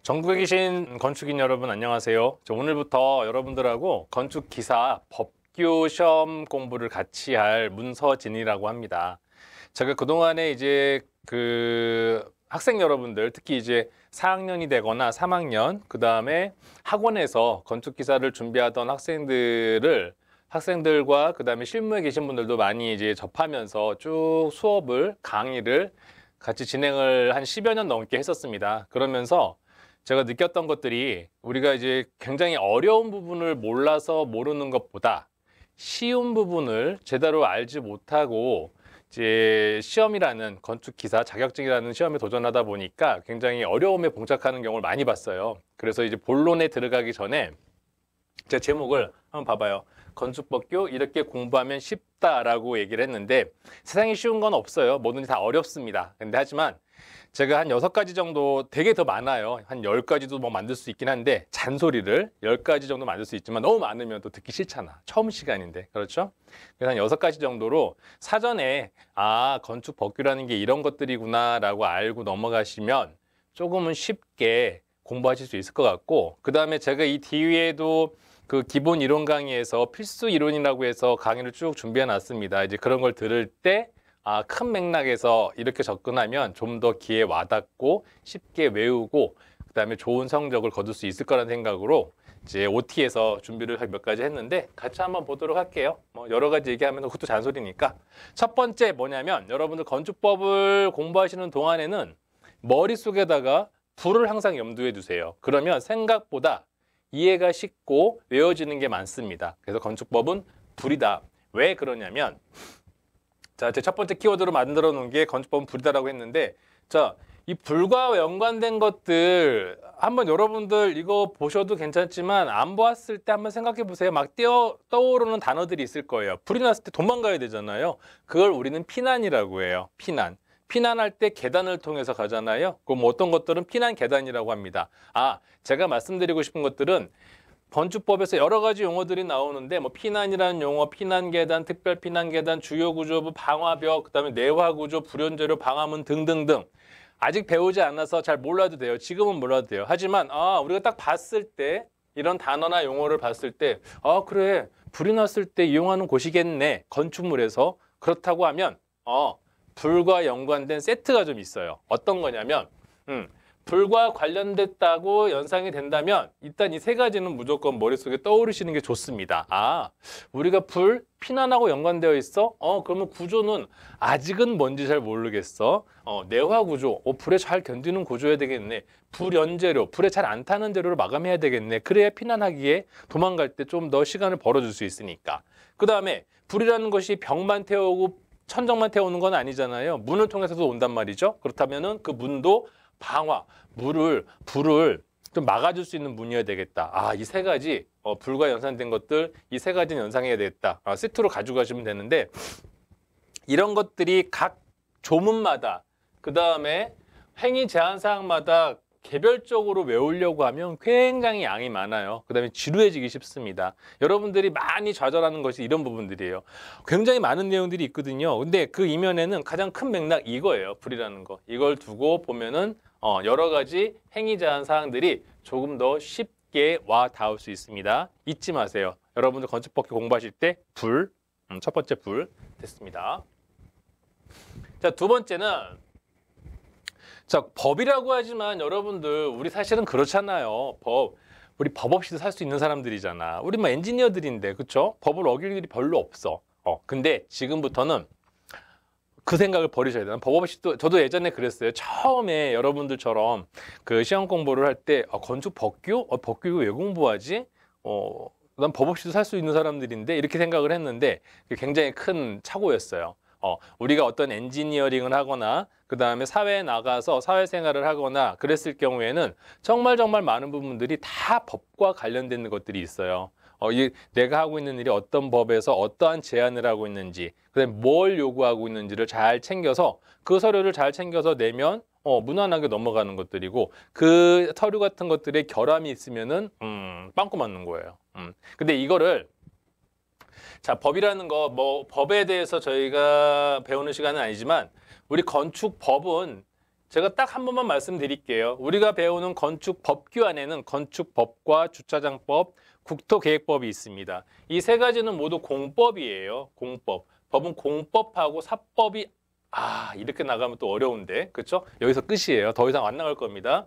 전국에 계신 건축인 여러분 안녕하세요. 오늘부터 여러분들하고 건축기사 법규 시험 공부를 같이 할 문서진이라고 합니다. 제가 그동안에 이제 학생 여러분들, 특히 이제 4학년이 되거나 3학년, 그 다음에 학원에서 건축기사를 준비하던 학생들과 그 다음에 실무에 계신 분들도 많이 이제 접하면서 쭉 강의를 같이 진행을 한 10여 년 넘게 했었습니다. 그러면서 제가 느꼈던 것들이 우리가 이제 굉장히 어려운 부분을 몰라서 모르는 것보다 쉬운 부분을 제대로 알지 못하고 이제 시험이라는 건축기사 자격증이라는 시험에 도전하다 보니까 굉장히 어려움에 봉착하는 경우를 많이 봤어요. 그래서 이제 본론에 들어가기 전에 제 제목을 한번 봐봐요. 건축법규 이렇게 공부하면 쉽다라고 얘기를 했는데 세상에 쉬운 건 없어요. 뭐든지 다 어렵습니다. 근데 하지만 제가 한 6가지 정도 되게 더 많아요. 한 10가지도 뭐 만들 수 있긴 한데 잔소리를 10가지 정도 만들 수 있지만 너무 많으면 또 듣기 싫잖아. 처음 시간인데. 그렇죠? 그래서 한 6가지 정도로 사전에 건축법규라는 게 이런 것들이구나 라고 알고 넘어가시면 조금은 쉽게 공부하실 수 있을 것 같고 그 다음에 제가 이 뒤에도 그 기본 이론 강의에서 필수 이론이라고 해서 강의를 쭉 준비해 놨습니다. 이제 그런 걸 들을 때 큰 맥락에서 이렇게 접근하면 좀 더 귀에 와닿고 쉽게 외우고 그다음에 좋은 성적을 거둘 수 있을 거라는 생각으로 이제 OT에서 준비를 몇 가지 했는데 같이 한번 보도록 할게요. 뭐 여러 가지 얘기하면 그것도 잔소리니까. 첫 번째 뭐냐면 여러분들 건축법을 공부하시는 동안에는 머릿속에다가 불을 항상 염두에 두세요. 그러면 생각보다 이해가 쉽고 외워지는 게 많습니다. 그래서 건축법은 불이다. 왜 그러냐면 자, 제 첫 번째 키워드로 만들어 놓은 게 건축법은 불이다라고 했는데 자, 이 불과 연관된 것들 한번 여러분들 이거 보셔도 괜찮지만 안 보았을 때 한번 생각해 보세요. 막 떠오르는 단어들이 있을 거예요. 불이 났을 때 도망가야 되잖아요. 그걸 우리는 피난이라고 해요. 피난. 피난할 때 계단을 통해서 가잖아요. 그럼 어떤 것들은 피난 계단이라고 합니다. 제가 말씀드리고 싶은 것들은 건축법에서 여러 가지 용어들이 나오는데 뭐 피난이라는 용어, 피난계단, 특별피난계단, 주요구조부, 방화벽, 그다음에 내화구조, 불연재료, 방화문 등등등 아직 배우지 않아서 잘 몰라도 돼요. 지금은 몰라도 돼요. 하지만 우리가 딱 봤을 때 이런 단어나 용어를 봤을 때 그래 불이 났을 때 이용하는 곳이겠네. 건축물에서 그렇다고 하면 불과 연관된 세트가 좀 있어요. 어떤 거냐면 불과 관련됐다고 연상이 된다면 일단 이 세 가지는 무조건 머릿속에 떠오르시는 게 좋습니다. 우리가 피난하고 연관되어 있어? 그러면 구조는 아직은 뭔지 잘 모르겠어. 내화 구조, 불에 잘 견디는 구조여야 되겠네. 불연재료, 불에 잘 안 타는 재료를 마감해야 되겠네. 그래야 피난하기에 도망갈 때 좀 더 시간을 벌어줄 수 있으니까. 그 다음에 불이라는 것이 벽만 태우고 천정만 태우는 건 아니잖아요. 문을 통해서도 온단 말이죠. 그렇다면은 그 문도 불을 좀 막아줄 수 있는 문이어야 되겠다. 이 세 가지 불과 연상된 것들 이 세 가지는 연상해야 되겠다. 세트로 가지고 가시면 되는데 이런 것들이 각 조문마다 그 다음에 행위 제한 사항마다 개별적으로 외우려고 하면 굉장히 양이 많아요. 그 다음에 지루해지기 쉽습니다. 여러분들이 많이 좌절하는 것이 이런 부분들이에요. 굉장히 많은 내용들이 있거든요. 근데 그 이면에는 가장 큰 맥락 이거예요. 불이라는 거. 이걸 두고 보면은 여러 가지 행위 제한 사항들이 조금 더 쉽게 와 닿을 수 있습니다. 잊지 마세요. 여러분들 건축법규 공부하실 때 첫 번째 불 됐습니다. 자, 두 번째는 법이라고 하지만 여러분들 우리 사실은 그렇잖아요. 우리 법 없이도 살 수 있는 사람들이잖아. 우리 뭐 엔지니어들인데 그렇죠? 법을 어길 일이 별로 없어. 근데 지금부터는 그 생각을 버리셔야 돼요. 법 없이도 저도 예전에 그랬어요. 처음에 여러분들처럼 그 시험 공부를 할 때 건축 법규? 법규 왜 공부하지? 난 법 없이도 살 수 있는 사람들인데 이렇게 생각을 했는데 굉장히 큰 착오였어요. 우리가 어떤 엔지니어링을 하거나 그 다음에 사회에 나가서 사회생활을 하거나 그랬을 경우에는 정말 많은 부분들이 다 법과 관련된 것들이 있어요. 내가 하고 있는 일이 어떤 법에서 어떠한 제안을 하고 있는지 그다음에 뭘 요구하고 있는지를 잘 챙겨서 그 서류를 잘 챙겨서 내면 무난하게 넘어가는 것들이고 그 서류 같은 것들에 결함이 있으면은 빵꾸 맞는 거예요. 근데 이거를 자, 법이라는 거, 법에 대해서 저희가 배우는 시간은 아니지만, 우리 건축법은 제가 딱 한 번만 말씀드릴게요. 우리가 배우는 건축법규 안에는 건축법과 주차장법, 국토계획법이 있습니다. 이 세 가지는 모두 공법이에요. 공법. 법은 공법하고 사법이 이렇게 나가면 또 어려운데, 그렇죠? 여기서 끝이에요. 더 이상 안 나갈 겁니다.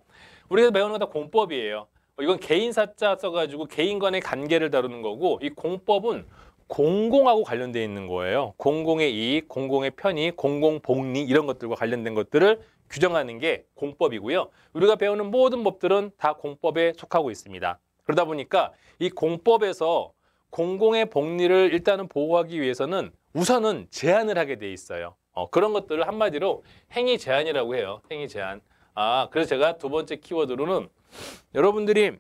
우리가 배우는 건 다 공법이에요. 이건 개인사자 써가지고 개인 간의 관계를 다루는 거고, 이 공법은 공공하고 관련되어 있는 거예요. 공공의 이익, 공공의 편의, 공공복리 이런 것들과 관련된 것들을 규정하는 게 공법이고요. 우리가 배우는 모든 법들은 다 공법에 속하고 있습니다. 그러다 보니까 이 공법에서 공공의 복리를 일단은 보호하기 위해서는 우선은 제한을 하게 돼 있어요. 그런 것들을 한마디로 행위 제한이라고 해요. 행위 제한. 그래서 제가 두 번째 키워드로는 여러분들이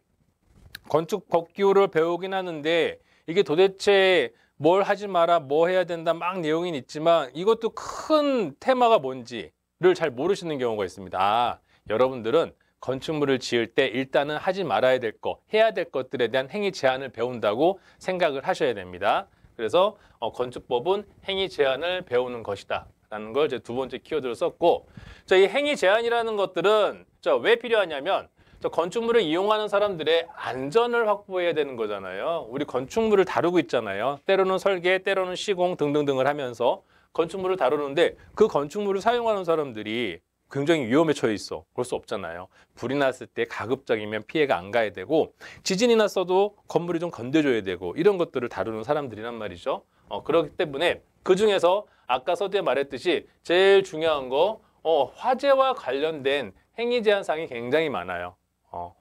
건축 법규를 배우긴 하는데 이게 도대체 뭘 하지 마라, 뭐 해야 된다 막 내용이 있지만 이것도 큰 테마가 뭔지를 잘 모르시는 경우가 있습니다. 여러분들은 건축물을 지을 때 일단은 하지 말아야 될 거, 해야 될 것들에 대한 행위 제한을 배운다고 생각을 하셔야 됩니다. 그래서 건축법은 행위 제한을 배우는 것이다 라는 걸 제 두 번째 키워드로 썼고, 이 행위 제한이라는 것들은 왜 필요하냐면 건축물을 이용하는 사람들의 안전을 확보해야 되는 거잖아요. 우리 건축물을 다루고 있잖아요. 때로는 설계, 때로는 시공 등등등을 하면서 건축물을 다루는데 그 건축물을 사용하는 사람들이 굉장히 위험에 처해 있어. 그럴 수 없잖아요. 불이 났을 때 가급적이면 피해가 안 가야 되고, 지진이 났어도 건물이 좀 건드려줘야 되고, 이런 것들을 다루는 사람들이란 말이죠. 그렇기 때문에 그중에서 아까 서두에 말했듯이 제일 중요한 거 화재와 관련된 행위 제한 사항이 굉장히 많아요.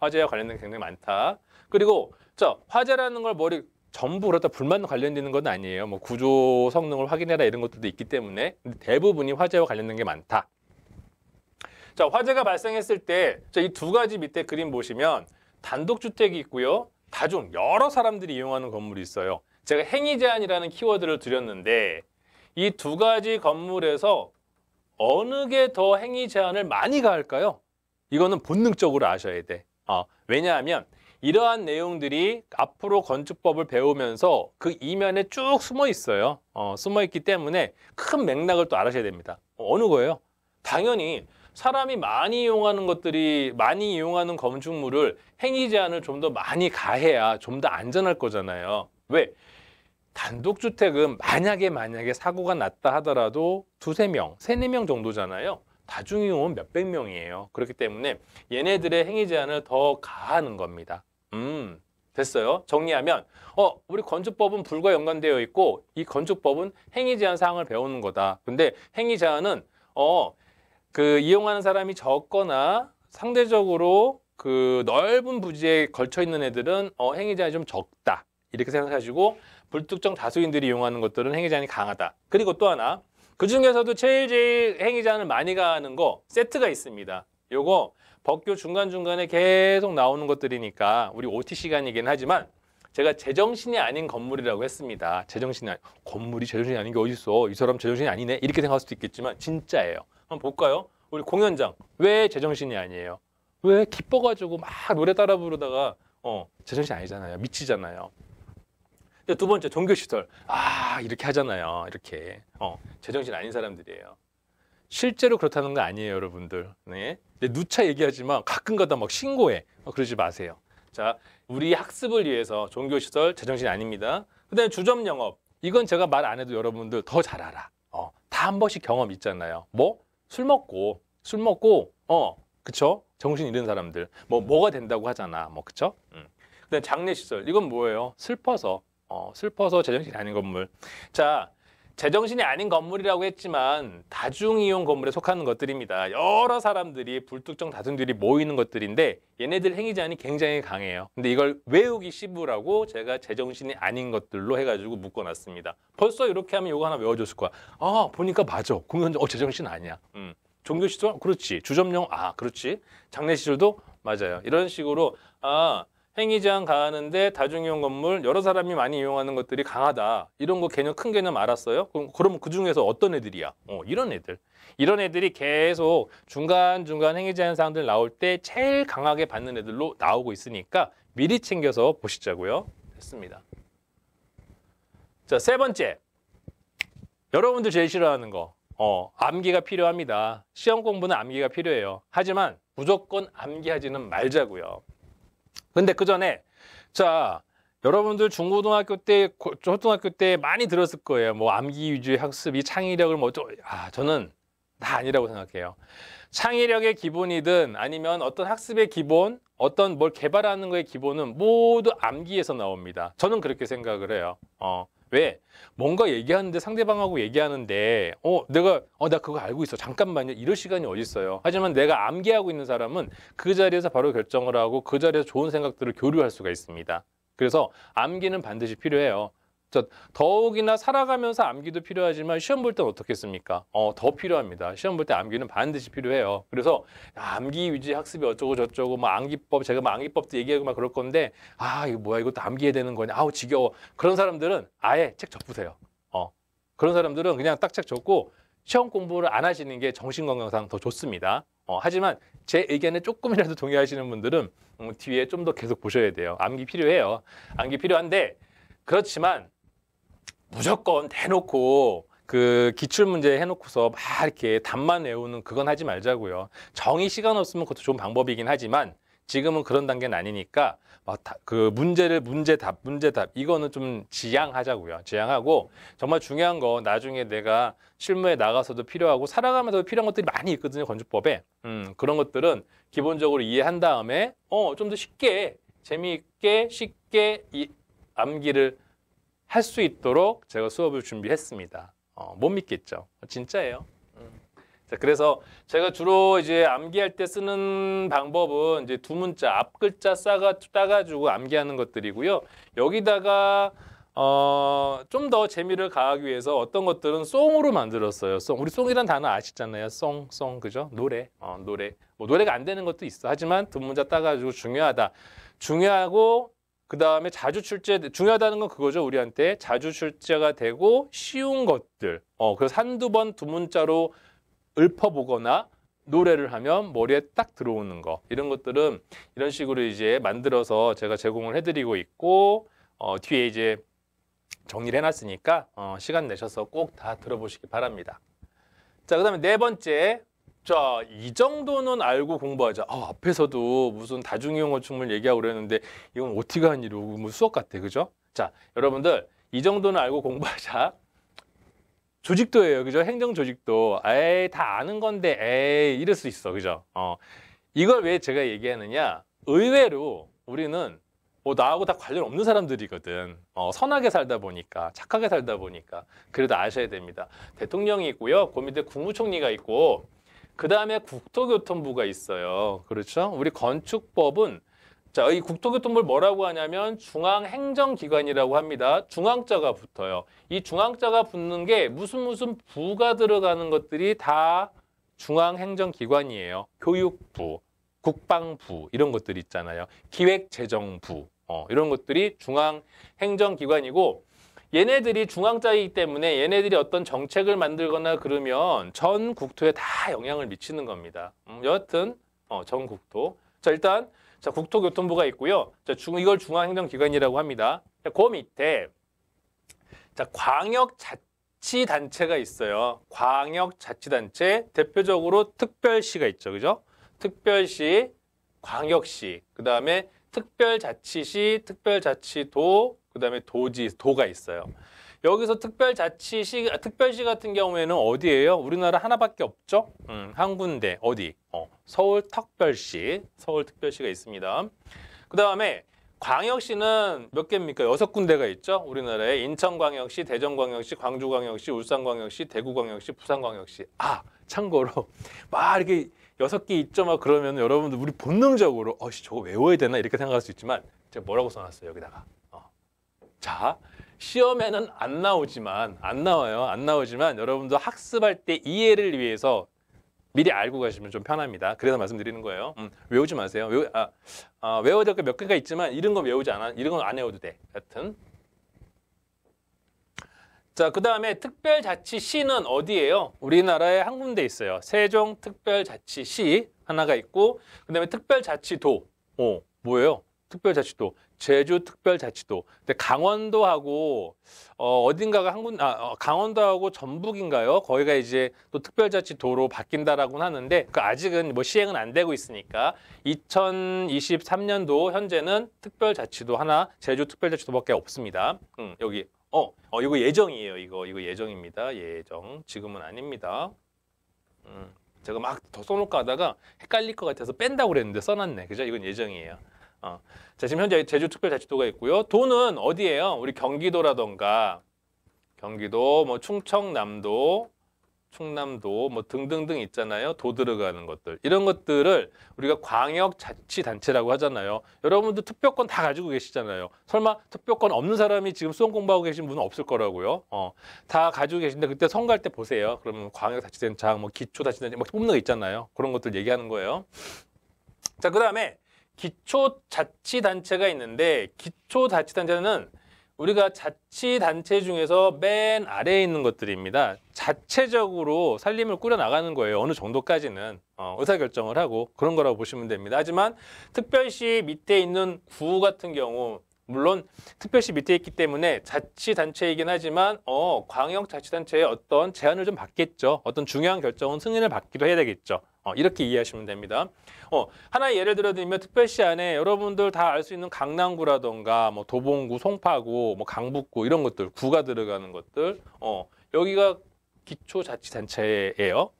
화재와 관련된 게 굉장히 많다. 그리고 화재라는 걸 전부 그렇다 불만 관련되는 건 아니에요. 뭐 구조 성능을 확인해라 이런 것들도 있기 때문에 대부분이 화재와 관련된 게 많다. 화재가 발생했을 때 이 두 가지 밑에 그림 보시면 단독주택이 있고요. 다중 여러 사람들이 이용하는 건물이 있어요. 제가 행위 제한이라는 키워드를 드렸는데 이 두 가지 건물에서 어느 게 더 행위 제한을 많이 가할까요? 이거는 본능적으로 아셔야 돼. 왜냐하면 이러한 내용들이 앞으로 건축법을 배우면서 그 이면에 쭉 숨어 있어요. 숨어 있기 때문에 큰 맥락을 또 알아셔야 됩니다. 어느 거예요? 당연히 사람이 많이 이용하는 많이 이용하는 건축물을 행위 제한을 좀 더 많이 가해야 좀 더 안전할 거잖아요. 왜? 단독주택은 만약에 사고가 났다 하더라도 두세 명, 세네 명 정도잖아요. 다중이용은 몇백 명이에요. 그렇기 때문에 얘네들의 행위 제한을 더 가하는 겁니다. 됐어요. 정리하면 우리 건축법은 불과 연관되어 있고 이 건축법은 행위 제한 사항을 배우는 거다. 근데 행위 제한은 그 이용하는 사람이 적거나 상대적으로 그 넓은 부지에 걸쳐 있는 애들은 행위 제한이 좀 적다. 이렇게 생각하시고 불특정 다수인들이 이용하는 것들은 행위 제한이 강하다. 그리고 또 하나, 그 중에서도 제일 행위 제한을 많이 가하는 거 세트가 있습니다. 요거 법규 중간중간에 계속 나오는 것들이니까 우리 OT 시간이긴 하지만 제가 제정신이 아닌 건물이라고 했습니다. 건물이 제정신이 아닌 게 어디 있어? 이 사람 제정신이 아니네? 이렇게 생각할 수도 있겠지만 진짜예요. 한번 볼까요? 우리 공연장 왜 제정신이 아니에요? 왜 기뻐가지고 막 노래 따라 부르다가 제정신 아니잖아요. 미치잖아요. 두 번째, 종교시설. 이렇게 하잖아요. 이렇게. 제정신 아닌 사람들이에요. 실제로 그렇다는 거 아니에요, 여러분들. 네. 누차 얘기하지만 가끔가다 막 신고해. 그러지 마세요. 자, 우리 학습을 위해서 종교시설 제정신이 아닙니다. 그 다음에 주점 영업. 이건 제가 말 안 해도 여러분들 더 잘 알아. 다 한 번씩 경험 있잖아요. 뭐? 술 먹고, 그쵸? 정신 잃은 사람들. 뭐가 된다고 하잖아. 그쵸? 그 다음에 장례시설. 이건 뭐예요? 슬퍼서 제정신이 아닌 건물. 자, 제정신이 아닌 건물이라고 했지만 다중이용 건물에 속하는 것들입니다. 여러 사람들이 불특정 다수들이 모이는 것들인데 얘네들 행위 제한이 굉장히 강해요. 근데 이걸 외우기 쉽으라고 제가 제정신이 아닌 것들로 해가지고 묶어놨습니다. 벌써 이렇게 하면 이거 하나 외워줬을 거야. 보니까 맞아. 공연장 제정신 아니야. 종교시설 그렇지. 주점용 그렇지. 장례시설도 맞아요. 이런 식으로 행위 제한 가하는데 다중이용 건물 여러 사람이 많이 이용하는 것들이 강하다. 이런 거 큰 개념 알았어요? 그러면 그중에서 어떤 애들이야? 이런 애들. 이런 애들이 계속 중간중간 행위 제한 사항들 나올 때 제일 강하게 받는 애들로 나오고 있으니까 미리 챙겨서 보시자고요. 됐습니다. 자, 세 번째. 여러분들 제일 싫어하는 거. 암기가 필요합니다. 시험 공부는 암기가 필요해요. 하지만 무조건 암기하지는 말자고요. 근데 그 전에 자, 여러분들 중고등학교 때, 초등학교 때 많이 들었을 거예요. 뭐 암기 위주의 학습이 창의력을 저는 다 아니라고 생각해요. 창의력의 기본이든 아니면 어떤 학습의 기본, 어떤 뭘 개발하는 거의 기본은 모두 암기에서 나옵니다. 저는 그렇게 생각을 해요. 왜? 뭔가 얘기하는데 상대방하고 얘기하는데 나 그거 알고 있어. 잠깐만요. 이럴 시간이 어디 있어요. 하지만 내가 암기하고 있는 사람은 그 자리에서 바로 결정을 하고 그 자리에서 좋은 생각들을 교류할 수가 있습니다. 그래서 암기는 반드시 필요해요. 더욱이나 살아가면서 암기도 필요하지만 시험 볼 땐 어떻겠습니까? 더 필요합니다. 시험 볼 때 암기는 반드시 필요해요. 그래서 암기 위주의 학습이 어쩌고 저쩌고 뭐 암기법, 제가 뭐 암기법도 얘기하고 막 그럴 건데 이거 뭐야, 이것도 암기해야 되는 거냐, 아우 지겨워. 그런 사람들은 아예 책 접으세요. 그런 사람들은 그냥 딱 책 접고 시험 공부를 안 하시는 게 정신건강상 더 좋습니다. 하지만 제 의견에 조금이라도 동의하시는 분들은 뒤에 좀 더 계속 보셔야 돼요. 암기 필요해요. 암기 필요한데 그렇지만 무조건 대놓고 그 기출문제 해놓고서 막 이렇게 답만 외우는 그건 하지 말자고요. 정의 시간 없으면 그것도 좋은 방법이긴 하지만 지금은 그런 단계는 아니니까 그 문제답 이거는 좀 지양하자고요. 지양하고 정말 중요한 거 나중에 내가 실무에 나가서도 필요하고 살아가면서도 필요한 것들이 많이 있거든요. 건축법에. 그런 것들은 기본적으로 이해한 다음에 좀 더 쉽게 재미있게 쉽게 이 암기를 할 수 있도록 제가 수업을 준비했습니다. 못 믿겠죠? 진짜예요. 자, 그래서 제가 주로 이제 암기할 때 쓰는 방법은 이제 두 문자, 앞 글자 따가지고 암기하는 것들이고요. 여기다가 좀 더 재미를 가하기 위해서 어떤 것들은 송으로 만들었어요. 우리 송이란 단어 아시잖아요. 송, 그죠? 노래, 노래. 뭐 노래가 안 되는 것도 있어. 하지만 두 문자 따가지고 중요하다. 중요하고 그 다음에 자주 출제, 중요하다는 건 그거죠. 우리한테 자주 출제가 되고 쉬운 것들. 그래서 한두 번 두 문자로 읊어보거나 노래를 하면 머리에 딱 들어오는 거. 이런 것들은 이런 식으로 이제 만들어서 제가 제공을 해드리고 있고, 뒤에 이제 정리를 해놨으니까, 시간 내셔서 꼭 다 들어보시기 바랍니다. 자, 그 다음에 네 번째. 자, 이 정도는 알고 공부하자. 앞에서도 무슨 다중이용 건축물 얘기하고 그랬는데 이건 어떻게 하는 일이고 뭐 수업 같아. 그죠? 자, 여러분들 이 정도는 알고 공부하자. 조직도예요. 그죠? 행정 조직도. 다 아는 건데 이럴 수 있어. 그죠? 이걸 왜 제가 얘기하느냐? 의외로 우리는 나하고 다 관련 없는 사람들이거든. 선하게 살다 보니까, 착하게 살다 보니까. 그래도 아셔야 됩니다. 대통령이 있고요. 그 밑에 국무총리가 있고 그 다음에 국토교통부가 있어요. 그렇죠? 우리 건축법은 자, 이 국토교통부를 뭐라고 하냐면 중앙행정기관이라고 합니다. 중앙자가 붙어요. 이 중앙자가 붙는 게 무슨 부가 들어가는 것들이 다 중앙행정기관이에요. 교육부, 국방부 이런 것들이 있잖아요. 기획재정부 이런 것들이 중앙행정기관이고 얘네들이 중앙자이기 때문에 얘네들이 어떤 정책을 만들거나 그러면 전 국토에 다 영향을 미치는 겁니다. 여하튼 전 국토. 자, 일단 국토교통부가 있고요. 자, 이걸 중앙행정기관이라고 합니다. 자, 그 밑에 광역자치단체가 있어요. 광역자치단체 대표적으로 특별시가 있죠, 그죠? 특별시, 광역시, 그 다음에 특별자치시, 특별자치도, 그 다음에 도가 있어요. 여기서 특별시 같은 경우에는 어디예요? 우리나라 하나밖에 없죠? 한 군데. 어디? 서울특별시가 있습니다. 그 다음에 광역시는 몇 개입니까? 6군데가 있죠? 우리나라에 인천광역시, 대전광역시, 광주광역시, 울산광역시, 대구광역시, 부산광역시. 참고로 막 이렇게 6개 있죠? 막 그러면 여러분들 우리 본능적으로 저거 외워야 되나? 이렇게 생각할 수 있지만 제가 뭐라고 써놨어요? 여기다가. 자, 시험에는 안 나오지만 여러분도 학습할 때 이해를 위해서 미리 알고 가시면 좀 편합니다. 그래서 말씀드리는 거예요. 외우지 마세요. 외워야 될 거 몇 개가 있지만 이런 건 외우지 않아. 이런 건 안 외워도 돼. 하여튼. 자, 그 다음에 특별자치시는 어디예요? 우리나라에 한 군데 있어요. 세종특별자치시 하나가 있고 그 다음에 특별자치도. 뭐예요? 특별자치도. 제주특별자치도. 근데 강원도하고 어딘가가 강원도하고 전북인가요? 거기가 이제 또 특별자치도로 바뀐다라고 하는데 그 아직은 뭐 시행은 안 되고 있으니까 2023년도 현재는 특별자치도 하나 제주특별자치도밖에 없습니다. 여기 이거 예정이에요. 이거 예정입니다. 예정. 지금은 아닙니다. 제가 막 더 써놓을까 하다가 헷갈릴 것 같아서 뺀다고 그랬는데 써놨네. 그죠? 이건 예정이에요. 자, 지금 현재 제주특별자치도가 있고요. 도는 어디예요? 우리 경기도라던가 경기도, 뭐 충청남도, 충남도 뭐 등등등 있잖아요. 도 들어가는 것들. 이런 것들을 우리가 광역자치단체라고 하잖아요. 여러분들 투표권 다 가지고 계시잖아요. 설마 투표권 없는 사람이 지금 수험 공부하고 계신 분은 없을 거라고요. 다 가지고 계신데 그때 선거할 때 보세요. 그러면 광역자치단체, 뭐 기초자치단체 막 뽑는 거 있잖아요. 그런 것들 얘기하는 거예요. 자, 그다음에 기초자치단체가 있는데 기초자치단체는 우리가 자치단체 중에서 맨 아래에 있는 것들입니다. 자체적으로 살림을 꾸려나가는 거예요. 어느 정도까지는 의사결정을 하고 그런 거라고 보시면 됩니다. 하지만 특별시 밑에 있는 구 같은 경우 물론 특별시 밑에 있기 때문에 자치단체이긴 하지만 광역자치단체의 어떤 제한을 좀 받겠죠. 어떤 중요한 결정은 승인을 받기도 해야 되겠죠. 이렇게 이해하시면 됩니다. 하나의 예를 들어드리면 특별시 안에 여러분들 다 알 수 있는 강남구라던가 뭐 도봉구, 송파구, 뭐 강북구 이런 것들 구가 들어가는 것들 여기가 기초자치단체예요.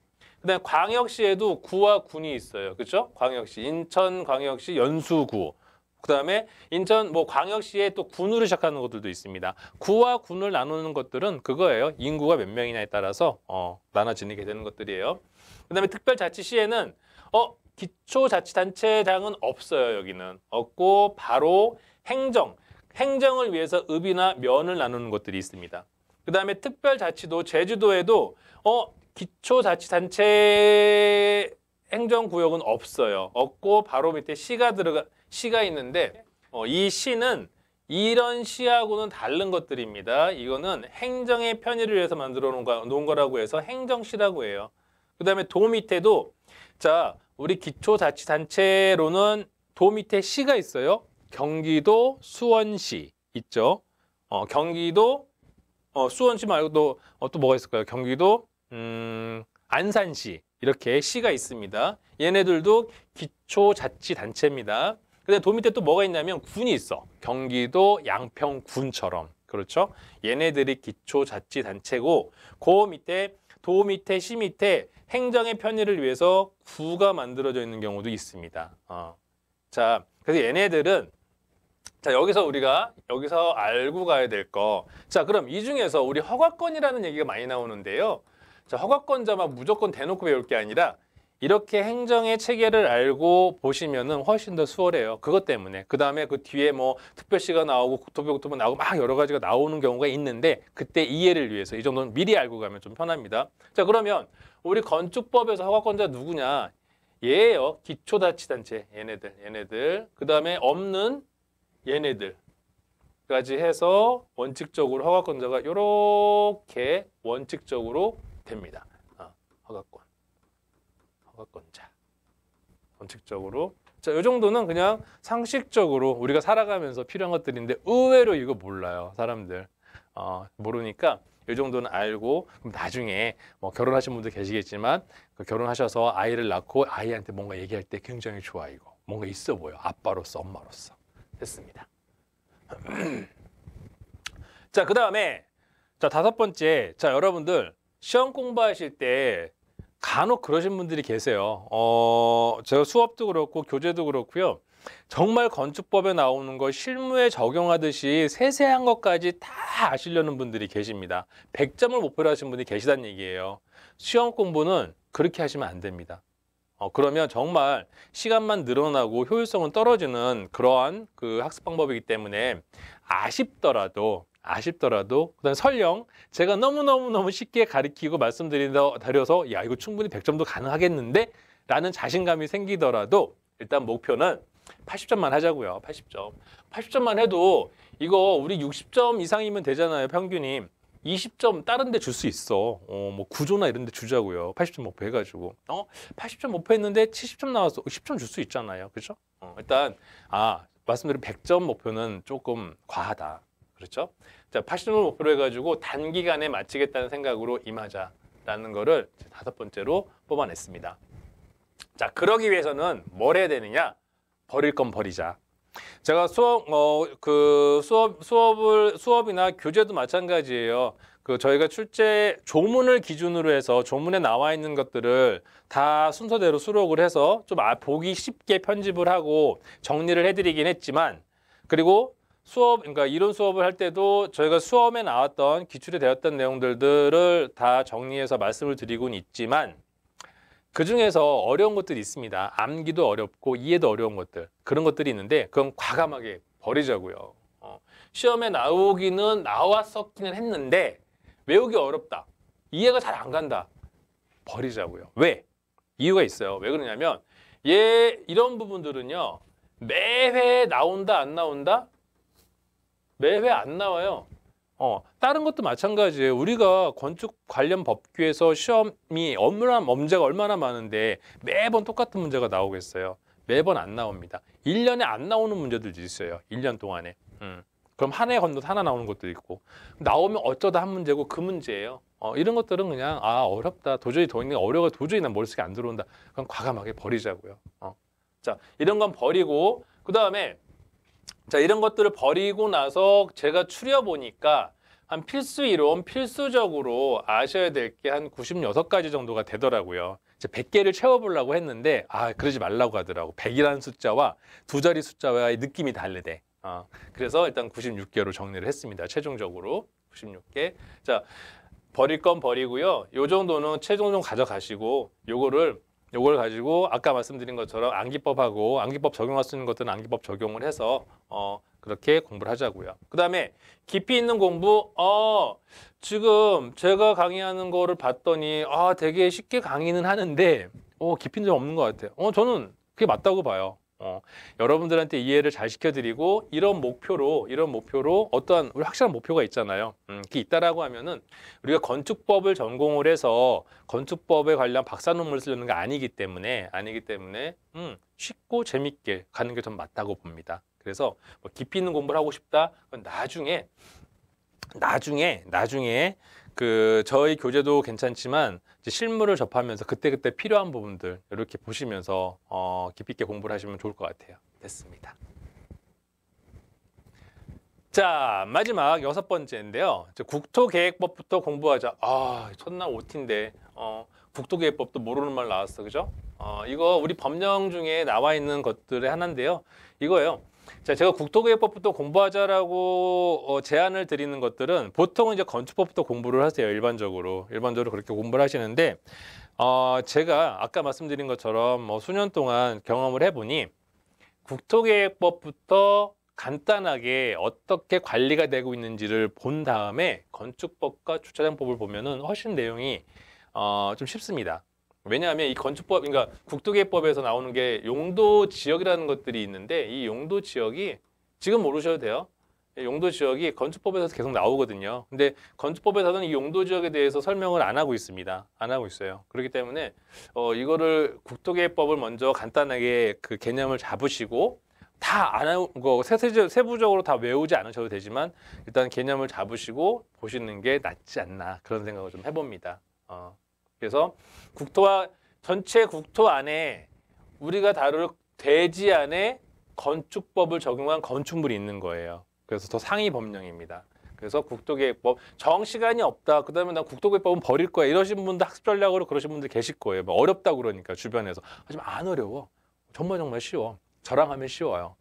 그다음에 광역시에도 구와 군이 있어요. 그렇죠? 광역시 인천광역시 연수구. 그다음에 인천 뭐 광역시에 또 군으로 시작하는 것들도 있습니다. 구와 군을 나누는 것들은 그거예요. 인구가 몇 명이냐에 따라서 나눠지게 되는 것들이에요. 그다음에 특별자치시에는 기초자치단체장은 없어요. 여기는 없고 바로 행정을 위해서 읍이나 면을 나누는 것들이 있습니다. 그다음에 특별자치도 제주도에도 기초자치단체 행정구역은 없어요. 없고 바로 밑에 시가 있는데 이 시는 이런 시하고는 다른 것들입니다. 이거는 행정의 편의를 위해서 만들어 놓은 거라고 해서 행정시라고 해요. 그다음에 도 밑에도 자 우리 기초자치단체로는 도 밑에 시가 있어요. 경기도 수원시 있죠. 경기도 수원시 말고도 또 뭐가 있을까요? 경기도 안산시 이렇게 시가 있습니다. 얘네들도 기초자치단체입니다. 근데 도 밑에 또 뭐가 있냐면 군이 있어. 경기도 양평군처럼. 그렇죠? 얘네들이 기초자치단체고 도 밑에 시 밑에 행정의 편의를 위해서 구가 만들어져 있는 경우도 있습니다. 자, 그래서 얘네들은 자 여기서 알고 가야 될 거. 자, 그럼 이 중에서 우리 허가권이라는 얘기가 많이 나오는데요. 자, 허가권자만 무조건 대놓고 배울 게 아니라 이렇게 행정의 체계를 알고 보시면은 훨씬 더 수월해요. 그것 때문에. 그 다음에 그 뒤에 뭐 특별시가 나오고 국토부가 나오고 막 여러 가지가 나오는 경우가 있는데 그때 이해를 위해서 이 정도는 미리 알고 가면 좀 편합니다. 자, 그러면 우리 건축법에서 허가권자 누구냐? 얘예요. 기초자치단체. 얘네들. 그 다음에 없는 얘네들까지 해서 원칙적으로 허가권자가 이렇게 원칙적으로 됩니다. 허가권자. 원칙적으로. 자, 이 정도는 그냥 상식적으로 우리가 살아가면서 필요한 것들인데 의외로 이거 몰라요. 사람들. 모르니까 이 정도는 알고 그럼 나중에 뭐 결혼하신 분들 계시겠지만 그 결혼하셔서 아이를 낳고 아이한테 뭔가 얘기할 때 굉장히 좋아 이거. 뭔가 있어 보여. 아빠로서 엄마로서. 됐습니다. 자, 그다음에 자, 5번째. 자, 여러분들 시험 공부하실 때 간혹 그러신 분들이 계세요. 제가 수업도 그렇고 교재도 그렇고요. 정말 건축법에 나오는 거 실무에 적용하듯이 세세한 것까지 다 아시려는 분들이 계십니다. 100점을 목표로 하신 분이 계시다는 얘기예요. 시험 공부는 그렇게 하시면 안 됩니다. 그러면 정말 시간만 늘어나고 효율성은 떨어지는 그러한 그 학습 방법이기 때문에 아쉽더라도 그다음 설령 제가 너무 쉽게 가르치고 말씀드려서 야 이거 충분히 100점도 가능하겠는데 라는 자신감이 생기더라도 일단 목표는 80점만 하자고요. 80점만 해도 이거 우리 60점 이상이면 되잖아요. 평균이 20점 다른 데 줄 수 있어. 뭐 구조나 이런 데 주자고요. 80점 목표 해가지고 80점 목표 했는데 70점 나왔어. 10점 줄 수 있잖아요. 그렇죠? 일단 말씀드린 100점 목표는 조금 과하다. 그렇죠? 자, 80점 목표로 해가지고 단기간에 마치겠다는 생각으로 임하자라는 거를 5번째로 뽑아냈습니다. 자, 그러기 위해서는 뭘 해야 되느냐? 버릴 건 버리자. 제가 수업이나 교재도 마찬가지예요. 저희가 출제 조문을 기준으로 해서 조문에 나와 있는 것들을 다 순서대로 수록을 해서 좀 보기 쉽게 편집을 하고 정리를 해드리긴 했지만, 그리고 그러니까 이론 수업을 할 때도 저희가 수업에 나왔던 기출이 되었던 내용들을 다 정리해서 말씀을 드리고는 있지만, 그 중에서 어려운 것들이 있습니다. 암기도 어렵고 이해도 어려운 것들, 그런 것들이 있는데 그건 과감하게 버리자고요. 시험에 나왔었기는 했는데 외우기 어렵다, 이해가 잘 안 간다, 버리자고요. 왜? 이유가 있어요. 왜 그러냐면 이런 부분들은요, 매회 나온다 안 나온다? 매회 안 나와요. 다른 것도 마찬가지예요. 우리가 건축 관련 법규에서 시험이 문제가 얼마나 많은데 매번 똑같은 문제가 나오겠어요? 매번 안 나옵니다. 1년에 안 나오는 문제들도 있어요. 1년 동안에. 그럼 한 해 건너서 하나 나오는 것도 있고, 나오면 어쩌다 한 문제고 그 문제예요. 이런 것들은 그냥 어렵다, 도저히 어려워, 도저히 난 머릿속에 안 들어온다, 그럼 과감하게 버리자고요. 자, 이런 건 버리고, 그 다음에 자, 이런 것들을 버리고 나서 제가 추려보니까 한 필수 이론, 필수적으로 아셔야 될 게 한 96가지 정도가 되더라고요. 이제 100개를 채워보려고 했는데 그러지 말라고 하더라고. 100이라는 숫자와 두 자리 숫자와의 느낌이 다르대. 그래서 일단 96개로 정리를 했습니다. 최종적으로 96개. 자, 버릴 건 버리고요. 요 정도는 최종적으로 가져가시고, 요걸 가지고 아까 말씀드린 것처럼 암기법하고 암기법 적용할 수 있는 것들은 암기법 적용을 해서 그렇게 공부를 하자고요. 그 다음에 깊이 있는 공부, 지금 제가 강의하는 거를 봤더니 되게 쉽게 강의는 하는데 깊이는 좀 없는 것 같아요. 저는 그게 맞다고 봐요. 여러분들한테 이해를 잘 시켜드리고 이런 목표로 어떠한 우리 확실한 목표가 있잖아요. 그게 있다라고 하면은 우리가 건축법을 전공을 해서 건축법에 관련 박사 논문을 쓰려는 게 아니기 때문에 쉽고 재밌게 가는 게 좀 맞다고 봅니다. 그래서 뭐 깊이 있는 공부를 하고 싶다, 그건 나중에 저희 교재도 괜찮지만 이제 실무를 접하면서 그때그때 필요한 부분들 이렇게 보시면서 깊이 있게 공부를 하시면 좋을 것 같아요. 됐습니다. 자, 마지막 6번째인데요. 국토계획법부터 공부하자. 첫날 OT인데 국토계획법도 모르는 말 나왔어, 그죠? 이거 우리 법령 중에 나와 있는 것들의 하나인데요. 이거예요. 자, 제가 국토계획법부터 공부하자라고 제안을 드리는 것들은 보통은 이제 건축법부터 공부를 하세요. 일반적으로 그렇게 공부를 하시는데, 제가 아까 말씀드린 것처럼 수년 동안 경험을 해보니 국토계획법부터 간단하게 어떻게 관리가 되고 있는지를 본 다음에 건축법과 주차장법을 보면은 훨씬 내용이 좀 쉽습니다. 왜냐하면 이 건축법, 그러니까 국토계획법에서 나오는 게 용도 지역이라는 것들이 있는데, 이 용도 지역이 지금 모르셔도 돼요. 용도 지역이 건축법에서 계속 나오거든요. 근데 건축법에서는 이 용도 지역에 대해서 설명을 안 하고 있습니다. 안 하고 있어요. 그렇기 때문에 이거를 국토계획법을 먼저 간단하게 그 개념을 잡으시고, 다 안 하고 세부적으로 다 외우지 않으셔도 되지만 일단 개념을 잡으시고 보시는 게 낫지 않나, 그런 생각을 좀 해봅니다. 그래서 전체 국토 안에 우리가 다룰 대지 안에 건축법을 적용한 건축물이 있는 거예요. 그래서 더 상위 법령입니다. 그래서 국토계획법, 정시간이 없다, 그다음에 나 국토계획법은 버릴 거야, 이러신 분들, 학습 전략으로 그러신 분들 계실 거예요. 뭐 어렵다고 그러니까 주변에서. 하지만 안 어려워. 정말 쉬워. 저랑 하면 쉬워요.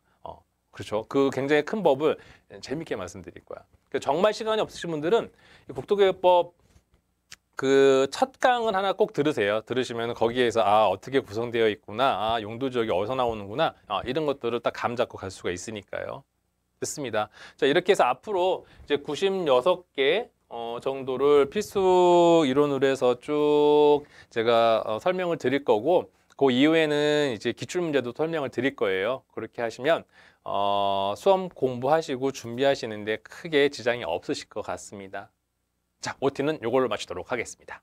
그렇죠. 그 굉장히 큰 법을 재밌게 말씀드릴 거야. 그러니까 정말 시간이 없으신 분들은 이 국토계획법 첫 강은 하나 꼭 들으세요. 들으시면 거기에서 어떻게 구성되어 있구나, 용도 지역이 어디서 나오는구나, 이런 것들을 딱 감 잡고 갈 수가 있으니까요. 됐습니다. 자, 이렇게 해서 앞으로 이제 96개 정도를 필수 이론으로 해서 쭉 제가 설명을 드릴 거고, 그 이후에는 이제 기출 문제도 설명을 드릴 거예요. 그렇게 하시면 수험 공부하시고 준비하시는데 크게 지장이 없으실 것 같습니다. 자, OT는 이걸로 마치도록 하겠습니다.